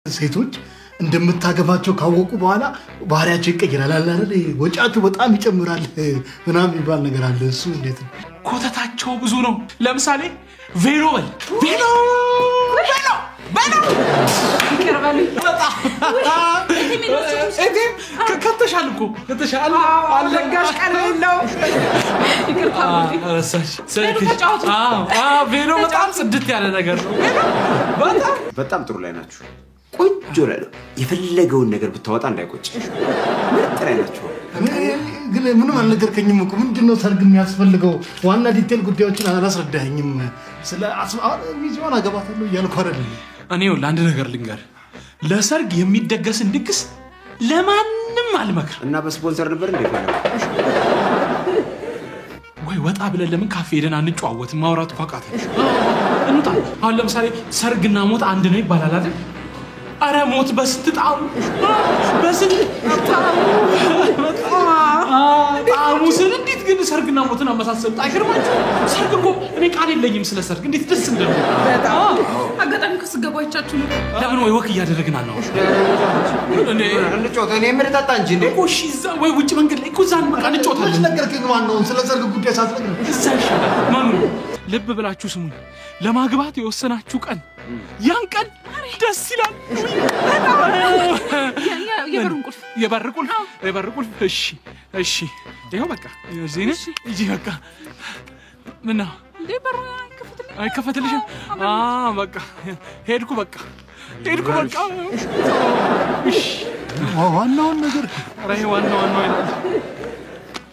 ሴቶች እንደምታገባቸው ካወቁ በኋላ ባህሪያቸው ይቀየራል አይደል? ወጫቱ በጣም ይጨምራል ምናምን ይባል ነገር አለ። እሱ እንዴት ነው? ኮተታቸው ብዙ ነው። ለምሳሌ ቬሎ ይቀርባሉ። ከተሻል እኮ ከተሻል አለጋሽ ቀርበለው ቬሎ በጣም ጽድት ያለ ነገር ነው። በጣም ጥሩ ላይ ናችሁ። ቆንጆ ላይ ነው። የፈለገውን ነገር ብታወጣ እንዳይቆጭ ምርጥ ላይ ናችሁ። ግን ምንም አልነገርከኝም እኮ ምንድነው ሰርግ የሚያስፈልገው? ዋና ዲቴል ጉዳዮችን አላስረዳኸኝም። ስለ ሚዜዋን አገባታለሁ እያልኩ አይደል? እኔው ለአንድ ነገር ልንገር፣ ለሰርግ የሚደገስን ድግስ ለማንም አልመክር። እና በስፖንሰር ነበር እንዴ ፈለገ? ወይ ወጣ ብለን ለምን ካፌ ሄደን አንጨዋወትም? ማውራት እኮ አቃተን። እንውጣ። አሁን ለምሳሌ ሰርግና ሞት አንድ ነው ይባላል አይደል? አረ ሞት በስትጣሙ ጣሙ ስል እንዴት ግን ሰርግና ሞትን አመሳሰሉት? አይገርማችሁ? ሰርግ እኮ እኔ ቃል የለኝም ስለ ሰርግ እንዴት ደስ እንደሚል። በጣም አጋጣሚ ከስገባይቻችሁ ነው። ለምን ወይ ወክ እያደረግን አናውሽ? እኔ እንጫወት። እኔ ምርጣጣ እንጂ እንዴ እሺ፣ እዛ ወይ ውጭ መንገድ ላይ እኮ ዛን በቃ እንጫወታለን። ነገርከኝ። ማነው ስለ ሰርግ ጉዳይ ሳትነግረኝ? እዛ ይሻላል። ማኑ ልብ ብላችሁ ስሙኝ። ለማግባት የወሰናችሁ ቀን ያን ቀን ደስ ይላል። የበር ቁልፍ እሺ ይሄው በቃ እዚህ ነሽ እጂ በቃ ምን ነው እንዴ በሩ አይከፈትልሽም? በቃ ሄድኩ በቃ እሺ ዋናውን ነገር አረ ዋናው ይላል